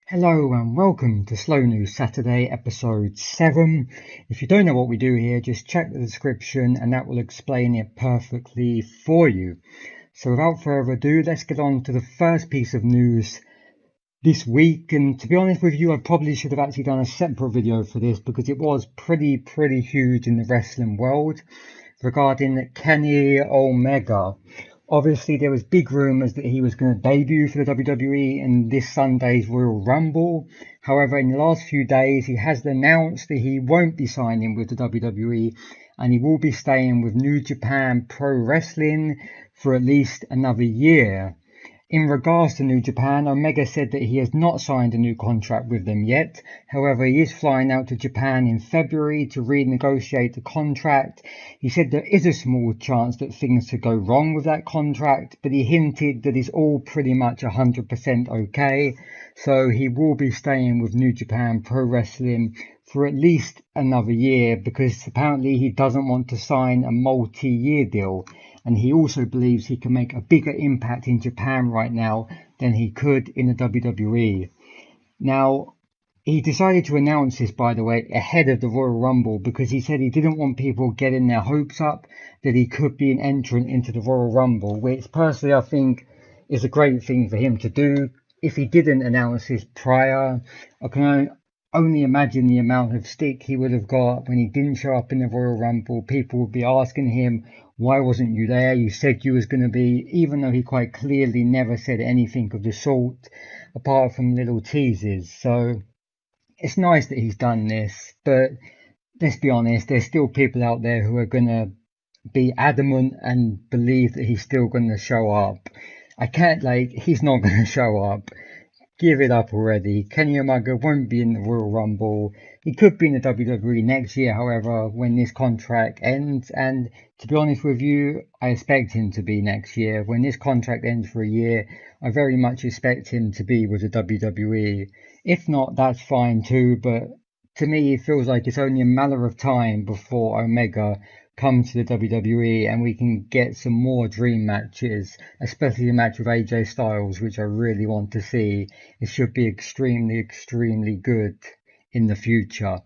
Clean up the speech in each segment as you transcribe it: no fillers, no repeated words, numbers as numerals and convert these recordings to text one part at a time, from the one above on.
Hello and welcome to Slow News Saturday, episode 7. If you don't know what we do here, just check the description and that will explain it perfectly for you. So without further ado, let's get on to the first piece of news this week. And to be honest with you, I probably should have actually done a separate video for this because it was pretty huge in the wrestling world regarding Kenny Omega. Obviously, there was big rumours that he was going to debut for the WWE in this Sunday's Royal Rumble. However, in the last few days, he has announced that he won't be signing with the WWE and he will be staying with New Japan Pro Wrestling for at least another year. In regards to New Japan, Omega said that he has not signed a new contract with them yet. However, he is flying out to Japan in February to renegotiate the contract. He said there is a small chance that things could go wrong with that contract, but he hinted that it's all pretty much 100% okay. So he will be staying with New Japan Pro Wrestling for at least another year because apparently he doesn't want to sign a multi-year deal. And he also believes he can make a bigger impact in Japan right now than he could in the WWE. Now, he decided to announce this, by the way, ahead of the Royal Rumble because he said he didn't want people getting their hopes up that he could be an entrant into the Royal Rumble, which personally I think is a great thing for him to do. If he didn't announce this prior, I can only imagine the amount of stick he would have got when he didn't show up in the Royal Rumble. People would be asking him, why wasn't you there? You said you was going to be, even though he quite clearly never said anything of the sort, apart from little teases. So it's nice that he's done this, but let's be honest, there's still people out there who are going to be adamant and believe that he's still going to show up. He's not going to show up. Give it up already. Kenny Omega won't be in the Royal Rumble. He could be in the WWE next year, however, when this contract ends. And to be honest with you, I expect him to be next year. When this contract ends for a year, I very much expect him to be with the WWE. If not, that's fine too, but to me, it feels like it's only a matter of time before Omega comes to the WWE and we can get some more dream matches, especially the match with AJ Styles, which I really want to see. It should be extremely good in the future.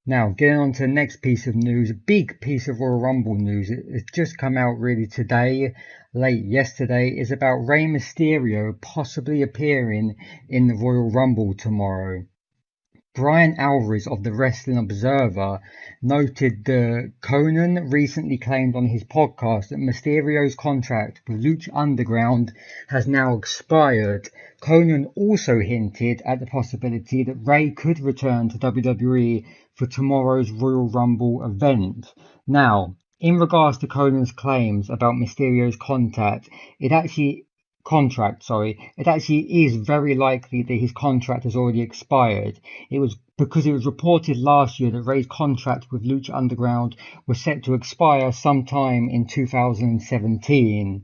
Now, getting on to the next piece of news, a big piece of Royal Rumble news. It's just come out really today, late yesterday, is about Rey Mysterio possibly appearing in the Royal Rumble tomorrow. Brian Alvarez of the Wrestling Observer noted that Conan recently claimed on his podcast that Mysterio's contract with Lucha Underground has now expired. Conan also hinted at the possibility that Rey could return to WWE for tomorrow's Royal Rumble event. Now, in regards to Conan's claims about Mysterio's it actually is very likely that his contract has already expired. It was reported last year that Rey's contract with Lucha Underground was set to expire sometime in 2017.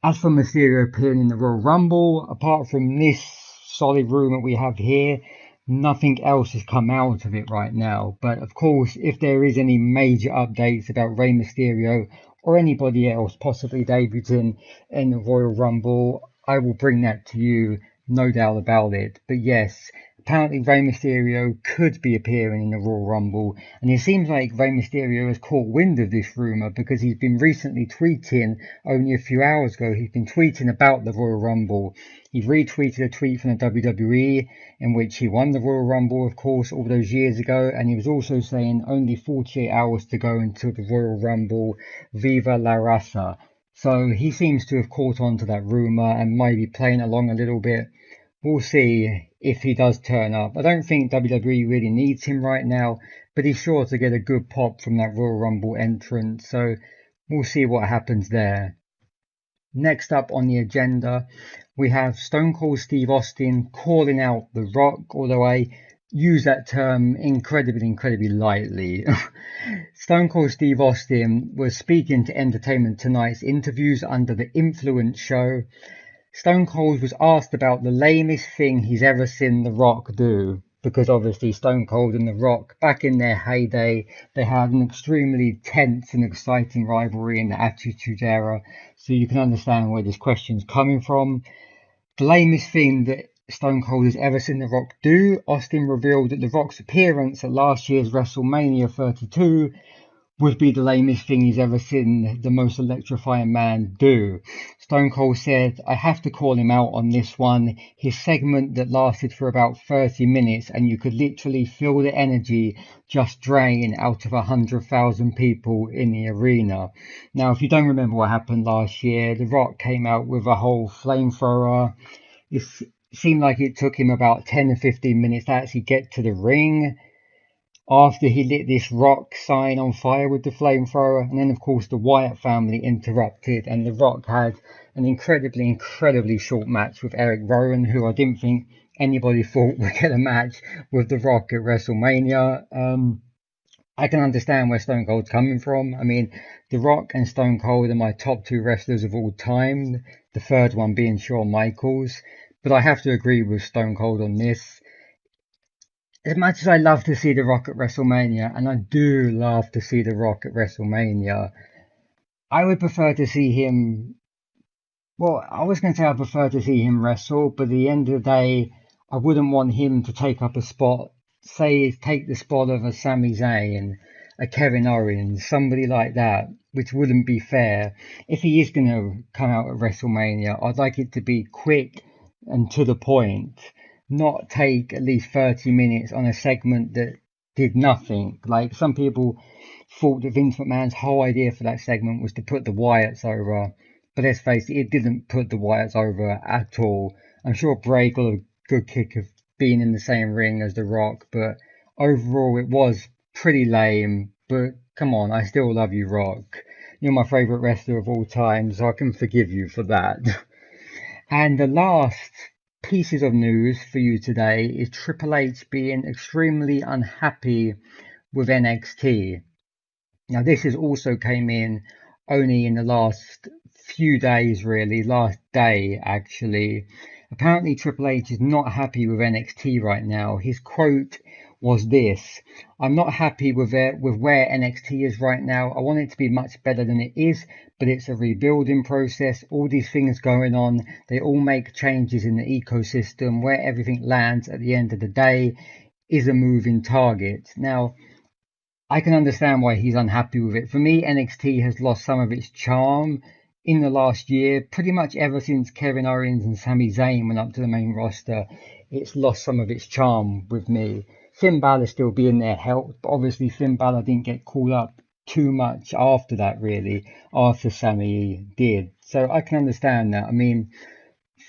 As for Mysterio appearing in the Royal Rumble, apart from this solid rumour we have here, nothing else has come out of it right now. But of course, if there is any major updates about Rey Mysterio or anybody else possibly debuting in the Royal Rumble, I will bring that to you, no doubt about it. But yes, apparently Rey Mysterio could be appearing in the Royal Rumble, and it seems like Rey Mysterio has caught wind of this rumour because he's been recently tweeting, only a few hours ago, he's been tweeting about the Royal Rumble. He retweeted a tweet from the WWE in which he won the Royal Rumble, of course, all those years ago, and he was also saying only 48 hours to go until the Royal Rumble, Viva la Raza. So he seems to have caught on to that rumour and might be playing along a little bit. We'll see if he does turn up. I don't think WWE really needs him right now, but he's sure to get a good pop from that Royal Rumble entrance, so we'll see what happens there. Next up on the agenda, we have Stone Cold Steve Austin calling out The Rock, although I use that term incredibly lightly. Stone Cold Steve Austin was speaking to Entertainment Tonight's Interviews Under the Influence show. Stone Cold was asked about the lamest thing he's ever seen The Rock do, because obviously Stone Cold and The Rock, back in their heyday, they had an extremely tense and exciting rivalry in the Attitude Era, so you can understand where this question's coming from. The lamest thing that Stone Cold has ever seen The Rock do. Austin revealed that The Rock's appearance at last year's WrestleMania 32 would be the lamest thing he's ever seen the most electrifying man do. Stone Cold said, I have to call him out on this one. His segment that lasted for about 30 minutes and you could literally feel the energy just drain out of 100,000 people in the arena. Now, if you don't remember what happened last year, The Rock came out with a whole flamethrower. It seemed like it took him about 10 or 15 minutes to actually get to the ring after he lit this Rock sign on fire with the flamethrower. And then, of course, the Wyatt family interrupted, and The Rock had an incredibly short match with Eric Rowan, who I didn't think anybody thought would get a match with The Rock at WrestleMania. I can understand where Stone Cold's coming from. I mean, The Rock and Stone Cold are my top two wrestlers of all time, the third one being Shawn Michaels. But I have to agree with Stone Cold on this. As much as I love to see The Rock at WrestleMania, and I do love to see The Rock at WrestleMania, I would prefer to see him. Well, I was going to say I prefer to see him wrestle, but at the end of the day, I wouldn't want him to take up a spot. Say, take the spot of a Sami Zayn, a Kevin Owens, somebody like that, which wouldn't be fair. If he is going to come out at WrestleMania, I'd like it to be quick and to the point, not take at least 30 minutes on a segment that did nothing. Like, some people thought that Vince McMahon's whole idea for that segment was to put the Wyatts over. But let's face it didn't put the Wyatts over at all. I'm sure Bray got a good kick of being in the same ring as The Rock, but overall it was pretty lame. But come on, I still love you, Rock. You're my favourite wrestler of all time, so I can forgive you for that. And the last pieces of news for you today is Triple H being extremely unhappy with NXT. Now, this has also came in only in the last few days, really, last day, actually. Apparently, Triple H is not happy with NXT right now. His quote was this: I'm not happy with where NXT is right now. I want it to be much better than it is, but it's a rebuilding process. All these things going on, they all make changes in the ecosystem. Where everything lands at the end of the day is a moving target. Now, I can understand why he's unhappy with it. For me, NXT has lost some of its charm in the last year. Pretty much ever since Kevin Owens and Sami Zayn went up to the main roster, it's lost some of its charm with me. Finn Balor still being there helped, but obviously Finn Balor didn't get called up too much after that, really, after Sami did. So I can understand that. I mean,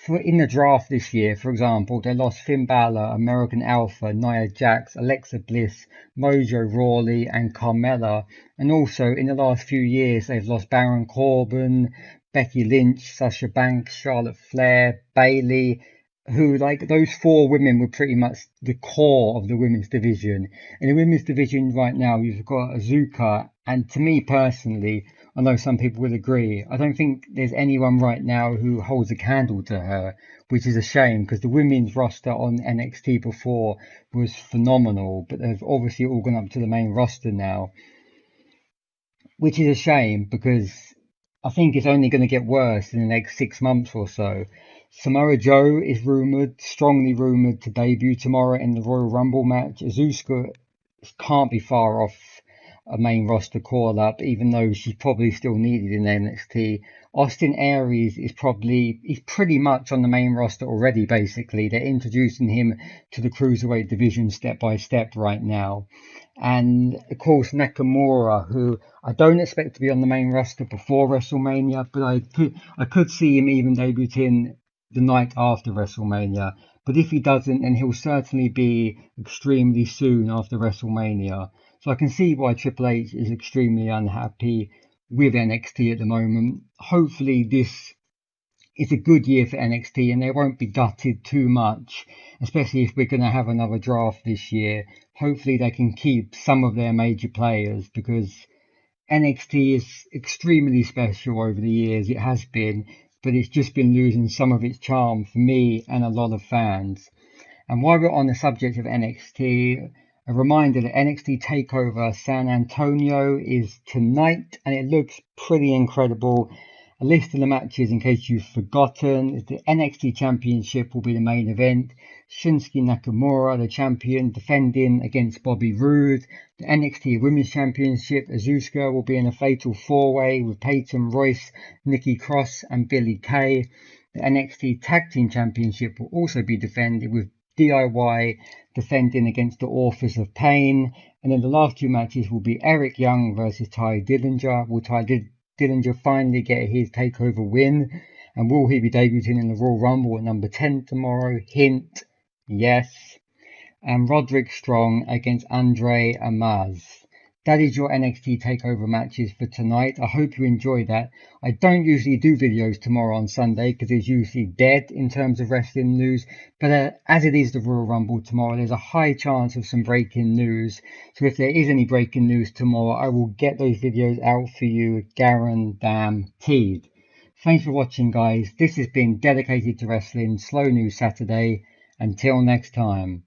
in the draft this year, for example, they lost Finn Balor, American Alpha, Nia Jax, Alexa Bliss, Mojo Rawley, and Carmella. And also, in the last few years, they've lost Baron Corbin, Becky Lynch, Sasha Banks, Charlotte Flair, Bayley, who, like, those four women were pretty much the core of the women's division. In the women's division right now, you've got Azuka, and to me personally, I know some people will agree, I don't think there's anyone right now who holds a candle to her, which is a shame because the women's roster on NXT before was phenomenal, but they've obviously all gone up to the main roster now, which is a shame because I think it's only going to get worse in the next 6 months or so. Samoa Joe is strongly rumoured to debut tomorrow in the Royal Rumble match. Azuka can't be far off a main roster call up, even though she's probably still needed in NXT. Austin Aries he's pretty much on the main roster already, basically. They're introducing him to the Cruiserweight division step by step right now. And of course Nakamura, who I don't expect to be on the main roster before WrestleMania, but I could see him even debuting the night after WrestleMania. But if he doesn't, then he'll certainly be extremely soon after WrestleMania. So I can see why Triple H is extremely unhappy with NXT at the moment. Hopefully this is a good year for NXT and they won't be gutted too much, especially if we're going to have another draft this year. Hopefully they can keep some of their major players because NXT is extremely special over the years. It has been, but it's just been losing some of its charm for me and a lot of fans. And while we're on the subject of NXT, a reminder that NXT TakeOver San Antonio is tonight and it looks pretty incredible. A list of the matches in case you've forgotten is the NXT Championship will be the main event. Shinsuke Nakamura, the champion, defending against Bobby Roode. The NXT Women's Championship, Asuka, will be in a fatal four-way with Peyton Royce, Nikki Cross and Billie Kay. The NXT Tag Team Championship will also be defended with DIY defending against the Authors of Pain. And then the last two matches will be Eric Young versus Ty Dillinger. Will Ty Dillinger finally get his takeover win? And will he be debuting in the Royal Rumble at number 10 tomorrow? Hint, yes. And Roderick Strong against Andre Amaz. That is your NXT TakeOver matches for tonight. I hope you enjoyed that. I don't usually do videos tomorrow on Sunday because it's usually dead in terms of wrestling news. But as it is the Royal Rumble tomorrow, there's a high chance of some breaking news. So if there is any breaking news tomorrow, I will get those videos out for you, guaranteed. Thanks for watching, guys. This has been Dedicated to Wrestling Slow News Saturday. Until next time.